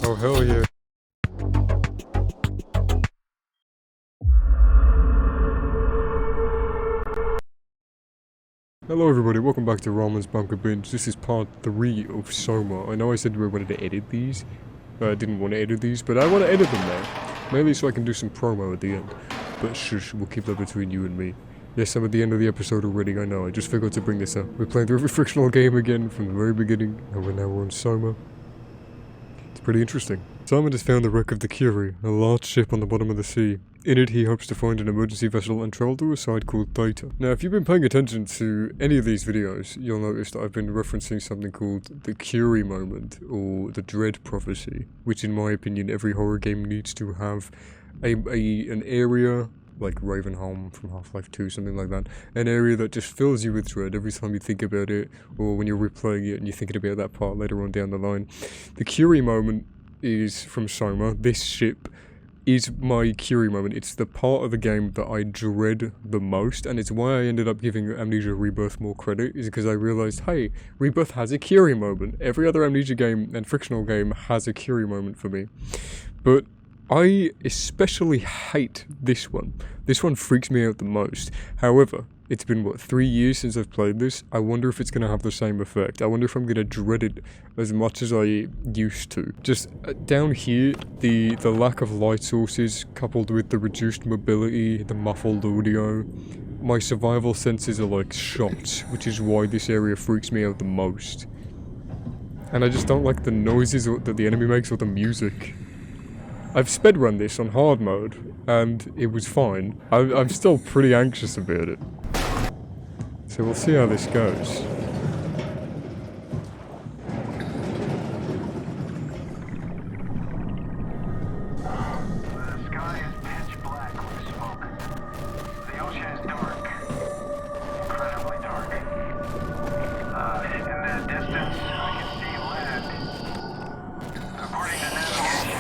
Oh hell yeah. Hello everybody, welcome back to Ramen's Bunker Binge. This is part 3 of SOMA. I know I said we wanted to edit these. I didn't want to edit these, but I want to edit them now. Mainly so I can do some promo at the end. But shush, we'll keep that between you and me. Yes, I'm at the end of the episode already, I know, I just forgot to bring this up. We're playing through every Frictional game again from the very beginning, and we're now on SOMA. It's pretty interesting. Simon has found the wreck of the Curie, a large ship on the bottom of the sea. In it, he hopes to find an emergency vessel and travel to a site called Theta. Now, if you've been paying attention to any of these videos, you'll notice that I've been referencing something called the Curie moment, or the Dread Prophecy, which in my opinion, every horror game needs to have an area, like Ravenholm from Half-Life 2, something like that, an area that just fills you with dread every time you think about it, or when you're replaying it and you're thinking about that part later on down the line. The Curie moment is from SOMA. This ship is my Curie moment. It's the part of the game that I dread the most, and it's why I ended up giving Amnesia Rebirth more credit, is because I realized, hey, Rebirth has a Curie moment. Every other Amnesia game and Frictional game has a Curie moment for me. But I especially hate this one. This one freaks me out the most. However, it's been, what, 3 years since I've played this? I wonder if it's going to have the same effect. I wonder if I'm going to dread it as much as I used to. Just down here, the lack of light sources coupled with the reduced mobility, the muffled audio, my survival senses are like shot, which is why this area freaks me out the most. And I just don't like the noises that the enemy makes or the music. I've speedrun this on hard mode, and it was fine. I'm still pretty anxious about it. So we'll see how this goes. The sky is pitch black with smoke. The ocean is dark. Incredibly dark. In the distance, I can see land. According to navigation,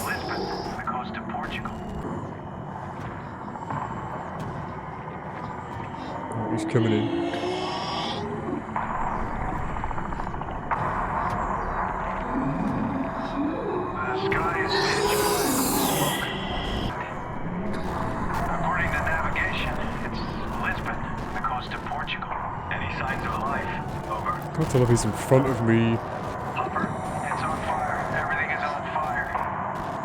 Lisbon, the coast of Portugal. He's coming in. The sky is pitch black with smoke. According to navigation, it's Lisbon, the coast of Portugal. Any signs of life? Over. Can't tell if he's in front of me. Hopper, it's on fire. Everything is on fire.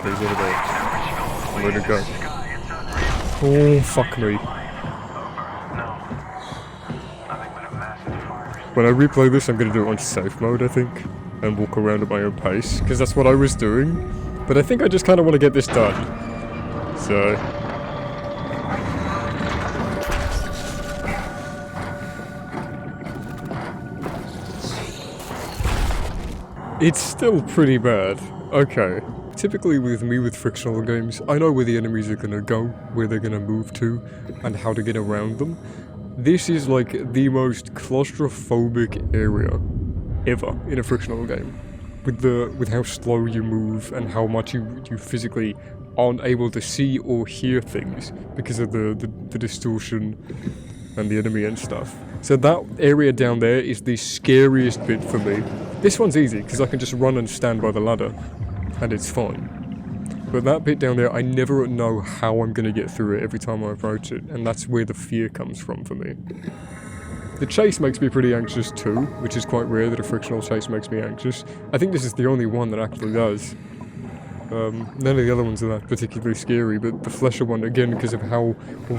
Okay, he's over there. I'm ready to go. Sky, it's unreal. Oh, fuck me. Over. No. Nothing but a massive fire. When I replay this, I'm going to do it on safe mode, I think, and walk around at my own pace, because that's what I was doing. But I think I just kind of want to get this done. So... it's still pretty bad. Okay. Typically with me with Frictional games, I know where the enemies are going to go, where they're going to move to, and how to get around them. This is like the most claustrophobic area ever in a Frictional game. With how slow you move and how much you physically aren't able to see or hear things because of the distortion and the enemy and stuff. So that area down there is the scariest bit for me. This one's easy because I can just run and stand by the ladder and it's fine. But that bit down there, I never know how I'm going to get through it every time I approach it, and that's where the fear comes from for me. The chase makes me pretty anxious too, which is quite rare that a Frictional chase makes me anxious. I think this is the only one that actually does. None of the other ones are that particularly scary, but the Flesher one, again, because of how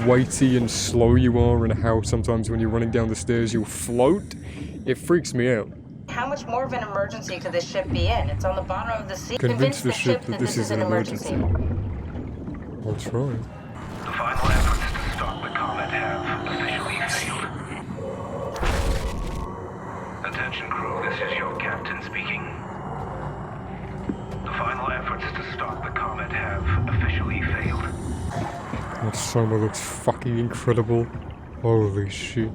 weighty and slow you are and how sometimes when you're running down the stairs you'll float, it freaks me out. How much more of an emergency could this ship be in? It's on the bottom of the sea. Convince the ship that this is an emergency. I'll try. The final efforts to stop the comet have officially failed. Attention crew, this is your captain speaking. The final efforts to stop the comet have officially failed. That SOMA looks fucking incredible. Holy shit.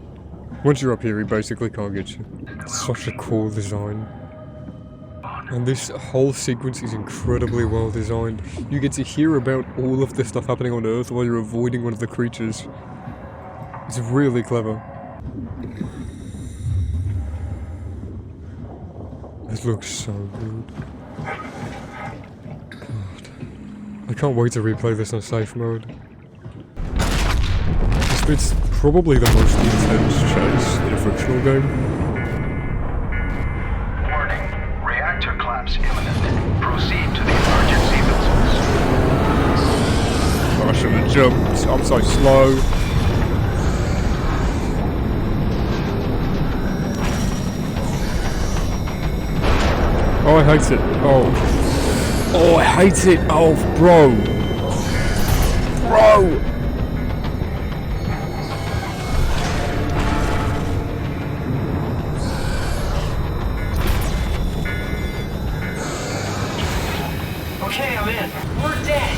Once you're up here, he basically can't get you. It's such a cool design. And this whole sequence is incredibly well designed. You get to hear about all of the stuff happening on Earth while you're avoiding one of the creatures. It's really clever. This looks so good. I can't wait to replay this on safe mode. This bit's probably the most intense chase in a Frictional game. Warning. Reactor collapse imminent. Proceed to the emergency vessels. I should have jumped. I'm so slow. Oh, I hate it. Oh, I hate it. Oh, bro. Okay, I'm in. We're dead.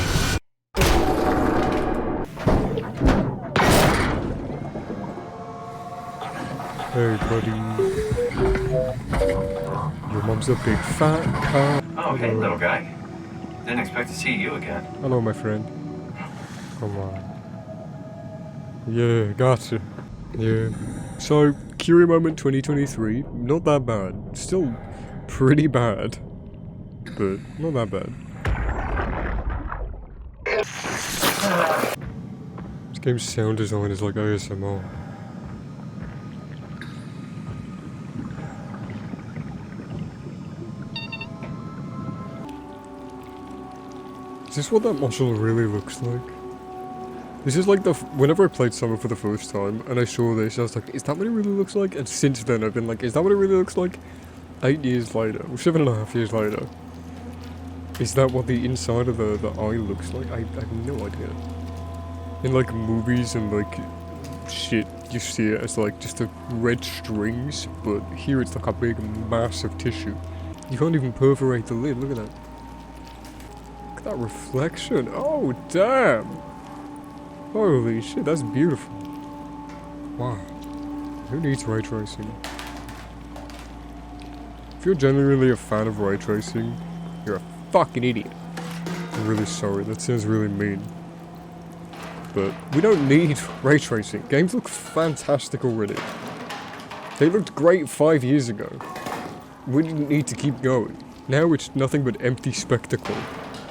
Hey, buddy. Your mom's a big fat cat. Oh, hey, little guy. Didn't expect to see you again. Hello, my friend. Come on. Yeah, gotcha. Yeah. So, Curie Moment 2023, not that bad. Still pretty bad. But not that bad. This game's sound design is like ASMR. Is this what that muscle really looks like? This is like whenever I played SOMA for the first time and I saw this, I was like, is that what it really looks like? And since then I've been like, is that what it really looks like? 8 years later, or 7.5 years later. Is that what the inside of the eye looks like? I have no idea. In like movies and like shit, you see it as like just the red strings, but here it's like a big mass of tissue. You can't even perforate the lid, look at that. Look at that reflection, oh damn! Holy shit, that's beautiful. Wow. Who needs ray tracing? If you're genuinely a fan of ray tracing, you're a fucking idiot. I'm really sorry, that sounds really mean. But we don't need ray tracing. Games look fantastic already. They looked great 5 years ago. We didn't need to keep going. Now it's nothing but empty spectacle.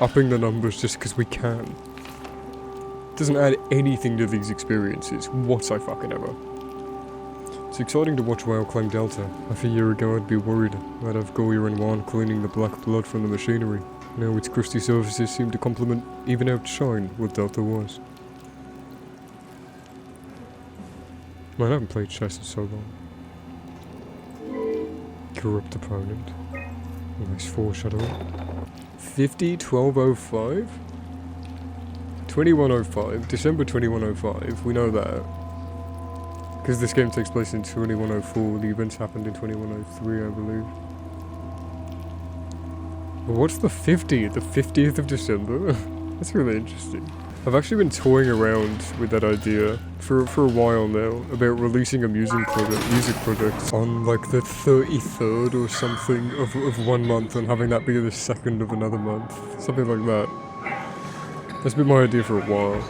Upping the numbers just because we can. Doesn't add anything to these experiences whatsoever. It's exciting to watch WoW climb Delta. Half a year ago I'd be worried I'd have Goya and Juan cleaning the black blood from the machinery. Now its crusty surfaces seem to complement, even outshine, what Delta was. Man, I haven't played chess in so long. Corrupt opponent. Nice foreshadowing. 50-1205? 2105, December 2105, we know that. Because this game takes place in 2104, the events happened in 2103, I believe. But what's the 50th? The 50th of December? That's really interesting. I've actually been toying around with that idea for a while now, about releasing a music project on like the 33rd or something of 1 month and having that be the 2nd of another month. Something like that. That's been my idea for a while.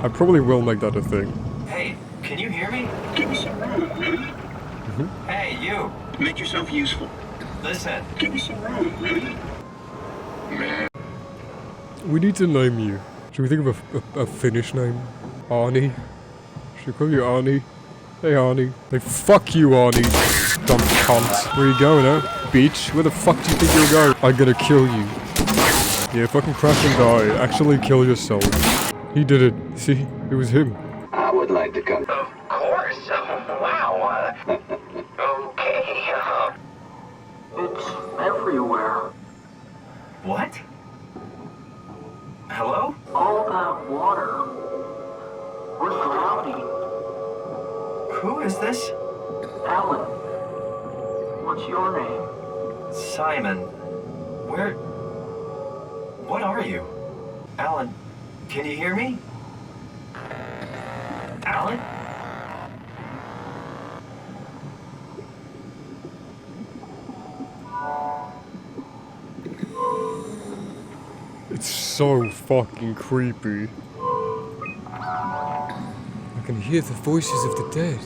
I probably will make that a thing. Hey, can you hear me? Give me some room, will you? Hey, you! Make yourself useful. Listen. Give me some room, will you? We need to name you. Should we think of a Finnish name? Arnie? Should we call you Arnie? Hey Arnie. Hey, fuck you Arnie, dumb cunt. Where you going, huh? Bitch, where the fuck do you think you're going? I'm gonna kill you. Yeah, fucking crash and die. Actually kill yourself. He did it. See? It was him. I would like to come. Of course. Wow. Okay. It's everywhere. What? Hello? All that water. We're drowning. Who is this? Alan. What's your name? Simon. Where... What are you? Alan, can you hear me? Alan? It's so fucking creepy. I can hear the voices of the dead.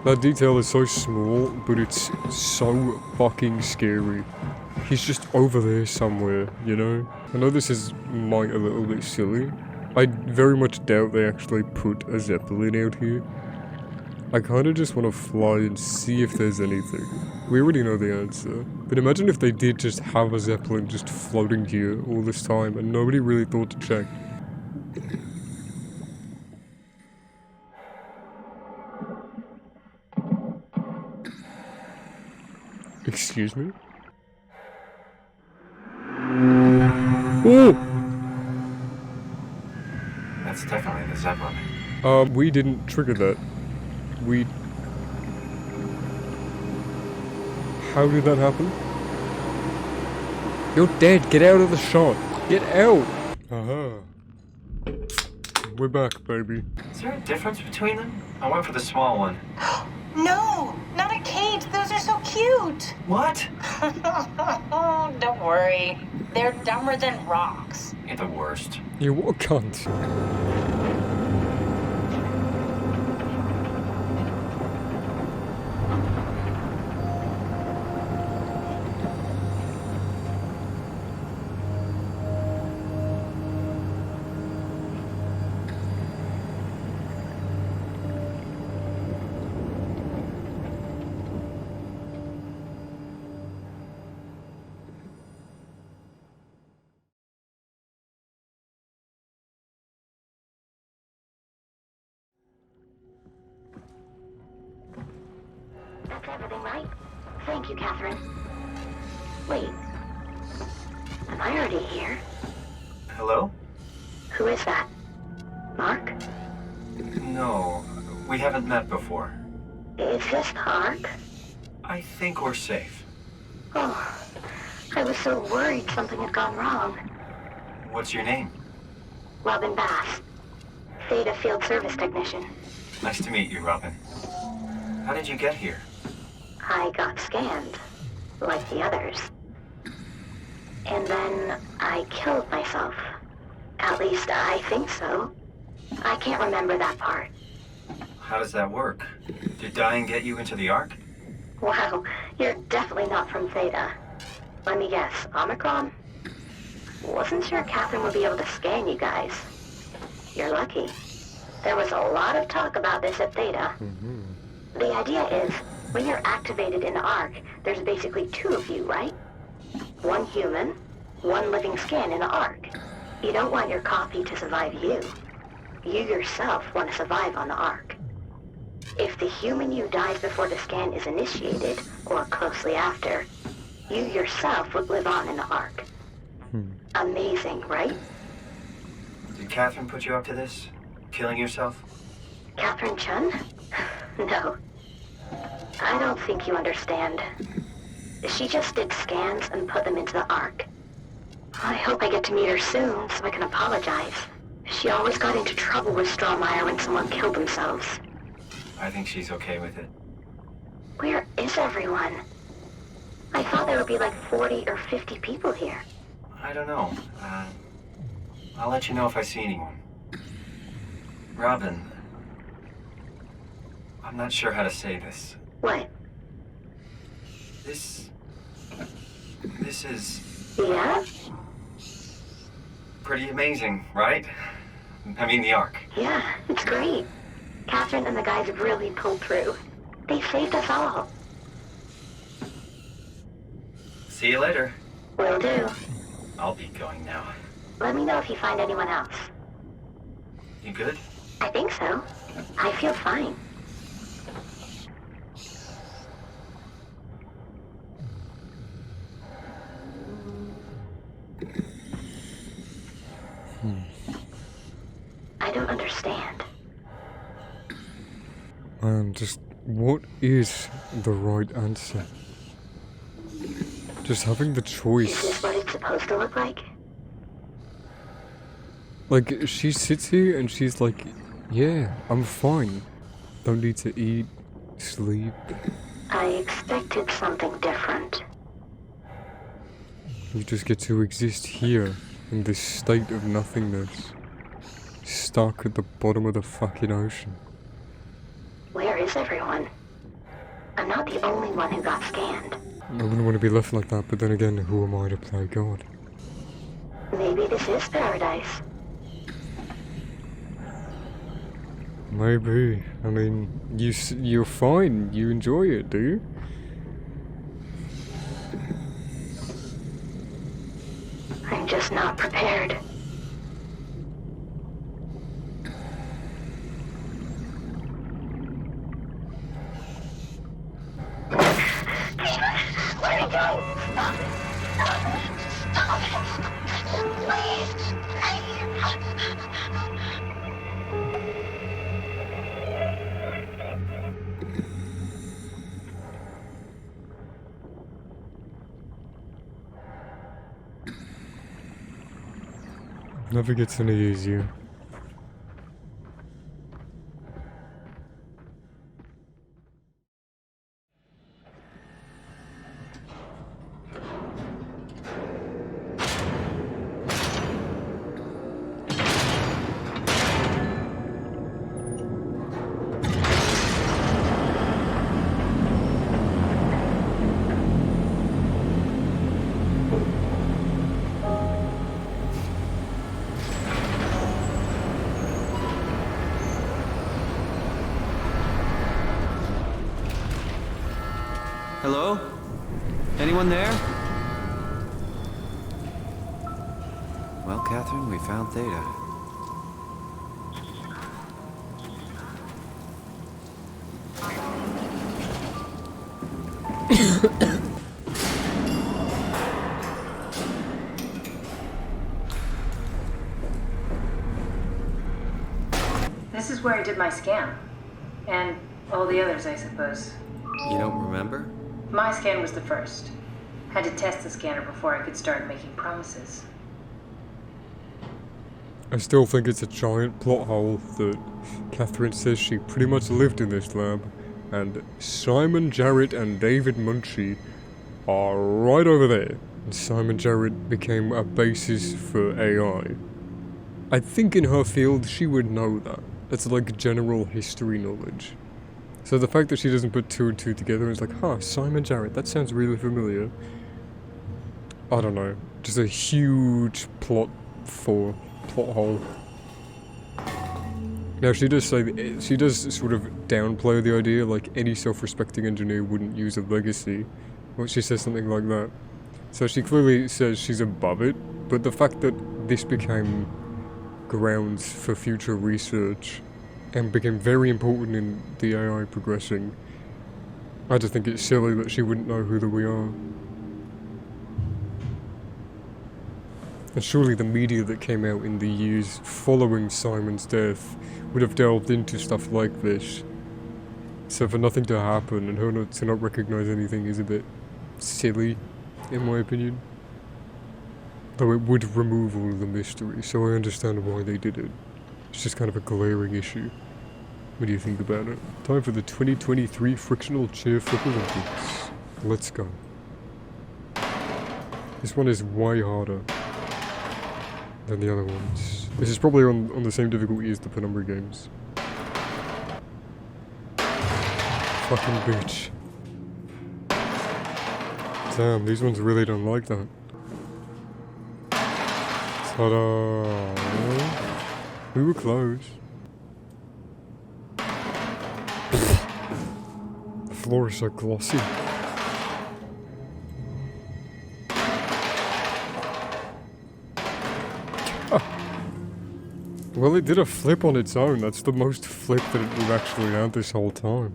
That detail is so small, but it's so fucking scary. He's just over there somewhere, you know? I know this is might a little bit silly. I very much doubt they actually put a Zeppelin out here. I kinda just wanna fly and see if there's anything. We already know the answer. But imagine if they did just have a Zeppelin just floating here all this time and nobody really thought to check. Excuse me? Oh! That's definitely the Zeppelin. We didn't trigger that. How did that happen? You're dead, get out of the shot. Get out! Aha. We're back, baby. Is there a difference between them? I went for the small one. No, not a cage. Those are so cute. What? Don't worry. They're dumber than rocks. You're the worst. You what a cunt. That's everything, right? Thank you, Catherine. Wait. Am I already here? Hello? Who is that? Mark? No, we haven't met before. Is this the Ark? I think we're safe. Oh, I was so worried something had gone wrong. What's your name? Robin Bass. Theta Field Service Technician. Nice to meet you, Robin. How did you get here? I got scanned, like the others. And then I killed myself. At least I think so. I can't remember that part. How does that work? Did dying get you into the Ark? Wow, you're definitely not from Theta. Let me guess, Omicron? Wasn't sure Catherine would be able to scan you guys. You're lucky. There was a lot of talk about this at Theta. The idea is, when you're activated in the Ark, there's basically two of you, right? One human, one living scan in the Ark. You don't want your copy to survive you. You yourself want to survive on the Ark. If the human you dies before the scan is initiated, or closely after, you yourself would live on in the Ark. Amazing, right? Did Catherine put you up to this? Killing yourself? Catherine Chun? No. I don't think you understand. She just did scans and put them into the Ark. I hope I get to meet her soon so I can apologize. She always got into trouble with Strawmeyer when someone killed themselves. I think she's okay with it. Where is everyone? I thought there would be like 40 or 50 people here. I don't know. I'll let you know if I see anyone. Robin, I'm not sure how to say this. What? This is Yeah? pretty amazing, right? I mean, the Ark. Yeah, it's great. Catherine and the guys have really pulled through. They saved us all. See you later. Will do. I'll be going now. Let me know if you find anyone else. You good? I think so. I feel fine. I don't understand. Man, just what is the right answer? Just having the Is choice. this what it's supposed to look like? Like, she sits here and she's like, yeah, I'm fine. Don't need to eat, sleep. I expected something different. You just get to exist here in this state of nothingness. Stuck at the bottom of the fucking ocean. Where is everyone? I'm not the only one who got scanned. I wouldn't want to be left like that, but then again, who am I to play God? Maybe this is paradise. Maybe. I mean, you're fine. You enjoy it, do you? I'm just not prepared. Let me go! Stop it! Stop it! Stop it! Please! Never gets any easier. Hello? Anyone there? Well, Catherine, we found Theta. This is where I did my scan. And all the others, I suppose. You don't remember? My scan was the first. Had to test the scanner before I could start making promises. I still think it's a giant plot hole that Catherine says she pretty much lived in this lab, and Simon Jarrett and David Munchie are right over there. And Simon Jarrett became a basis for AI. I think in her field she would know that. That's like general history knowledge. So the fact that she doesn't put two and two together and is like, huh, Simon Jarrett, that sounds really familiar. I don't know. Just a huge plot hole. Now she does say that she does sort of downplay the idea, like any self-respecting engineer wouldn't use a legacy. Well, she says something like that. So she clearly says she's above it, but the fact that this became grounds for future research and became very important in the AI progressing, I just think it's silly that she wouldn't know who we are. And surely the media that came out in the years following Simon's death would have delved into stuff like this. So for nothing to happen and her to not recognize anything is a bit silly, in my opinion. Though it would remove all of the mystery, so I understand why they did it. It's just kind of a glaring issue. What do you think about it? Time for the 2023 Frictional Chair Flip Olympics. Let's go. This one is way harder than the other ones. This is probably on the same difficulty as the Penumbra games. Fucking bitch. Damn, these ones really don't like that. Ta-da! We were close. The floor is so glossy. Well, it did a flip on its own. That's the most flip that we've actually had this whole time.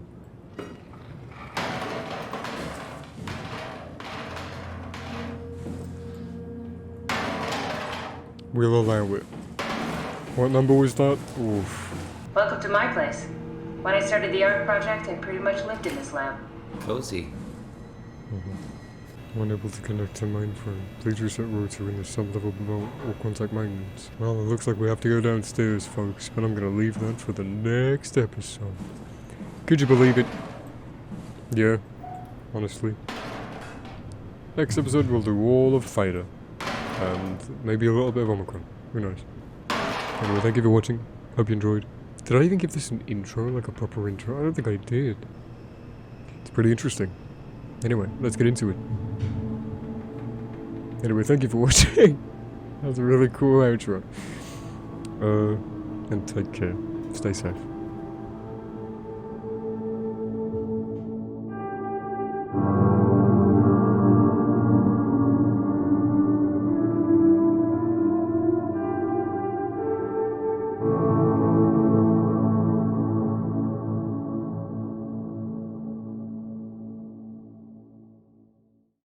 We'll allow it. What number was that? Oof. Welcome to my place. When I started the art project, I pretty much lived in this lab. Cozy. Unable to connect to mainframe. Please reset router in the sub-level below or contact maintenance. Well, it looks like we have to go downstairs, folks, but I'm gonna leave that for the next episode. Could you believe it? Yeah, honestly. Next episode we'll do all of Theta. And maybe a little bit of Omicron. Who knows? Anyway, thank you for watching. Hope you enjoyed. Did I even give this an intro, like a proper intro? I don't think I did. It's pretty interesting. Anyway, let's get into it. Anyway, thank you for watching. That was a really cool outro. And take care. Stay safe.